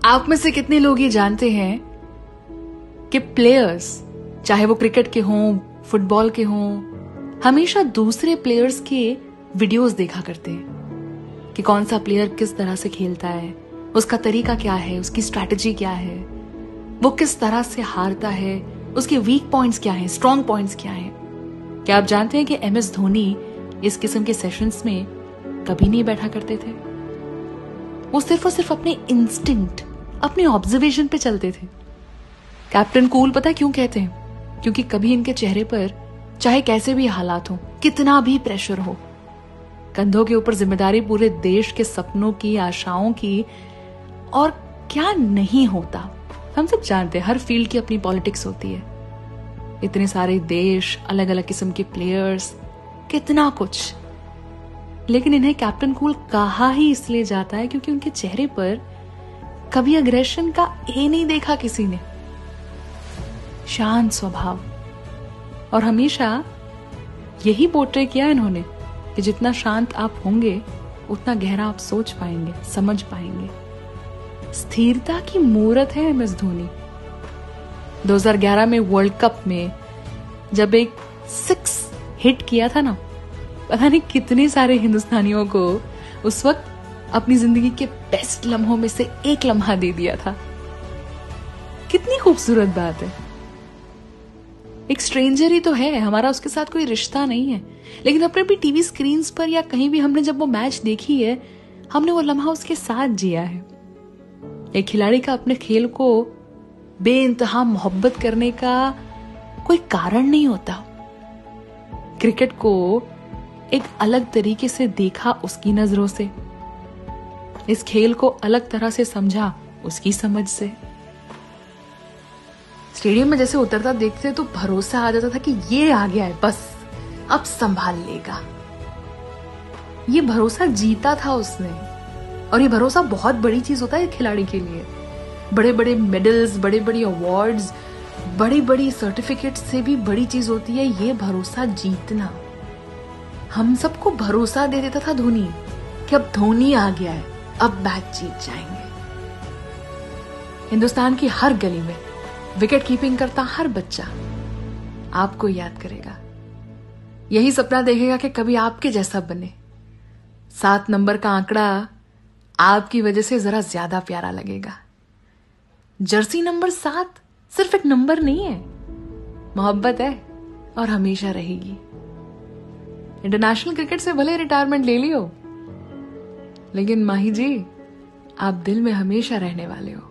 आप में से कितने लोग ये जानते हैं कि प्लेयर्स, चाहे वो क्रिकेट के हों, फुटबॉल के हों, हमेशा दूसरे प्लेयर्स के वीडियोस देखा करते हैं कि कौन सा प्लेयर किस तरह से खेलता है, उसका तरीका क्या है, उसकी स्ट्रैटेजी क्या है, वो किस तरह से हारता है, उसके वीक पॉइंट्स क्या हैं, स्ट्रॉन्ग पॉइंट्स क्या हैं। क्या आप जानते हैं कि MS धोनी इस किस्म के सेशंस में कभी नहीं बैठा करते थे? वो सिर्फ और सिर्फ अपने इंस्टिंक्ट, अपने ऑब्जर्वेशन पे चलते थे। कैप्टन कूल पता है क्यों कहते हैं? क्योंकि कभी इनके चेहरे पर चाहे कैसे भी हालात हो, कितना भी प्रेशर हो, कंधों के ऊपर जिम्मेदारी पूरे देश के सपनों की, आशाओं की, और क्या नहीं होता। हम सब जानते हैं हर फील्ड की अपनी पॉलिटिक्स होती है, इतने सारे देश, अलग अलग किस्म के प्लेयर्स, कितना कुछ। लेकिन इन्हें कैप्टन कूल कहा ही इसलिए जाता है क्योंकि उनके चेहरे पर कभी अग्रेशन का ए नहीं देखा किसी ने। शांत स्वभाव, और हमेशा यही पोर्ट्रे किया इन्होंने कि जितना शांत आप होंगे उतना गहरा आप सोच पाएंगे, समझ पाएंगे। स्थिरता की मूरत है MS धोनी। 2011 में वर्ल्ड कप में जब एक 6 हिट किया था ना, पता नहीं कितने सारे हिंदुस्तानियों को उस वक्त अपनी जिंदगी के बेस्ट लम्हों में से एक लम्हा दे दिया था। कितनी खूबसूरत बात है। एक स्ट्रेंजर ही तो है, हमारा उसके साथ कोई रिश्ता नहीं है, लेकिन अपने भी टीवी स्क्रीन पर या कहीं भी हमने जब वो मैच देखी है, हमने वो लम्हा उसके साथ जिया है। एक खिलाड़ी का अपने खेल को बेइंतहा मोहब्बत करने का कोई कारण नहीं होता। क्रिकेट को एक अलग तरीके से देखा उसकी नजरों से, इस खेल को अलग तरह से समझा उसकी समझ से। स्टेडियम में जैसे उतरता देखते तो भरोसा आ जाता था कि ये आ गया है, बस अब संभाल लेगा। ये भरोसा जीता था उसने, और ये भरोसा बहुत बड़ी चीज होता है खिलाड़ी के लिए। बड़े बड़े मेडल्स, बड़े बड़े अवार्ड्स, बड़ी बड़ी सर्टिफिकेट से भी बड़ी चीज होती है ये भरोसा जीतना। हम सबको भरोसा दे देता था धोनी कि अब धोनी आ गया है, अब मैच जीत जाएंगे। हिंदुस्तान की हर गली में विकेट कीपिंग करता हर बच्चा आपको याद करेगा, यही सपना देखेगा कि कभी आपके जैसा बने। 7 नंबर का आंकड़ा आपकी वजह से जरा ज्यादा प्यारा लगेगा। जर्सी नंबर 7 सिर्फ एक नंबर नहीं है, मोहब्बत है और हमेशा रहेगी। इंटरनेशनल क्रिकेट से भले रिटायरमेंट ले लियो, लेकिन माही जी आप दिल में हमेशा रहने वाले हो।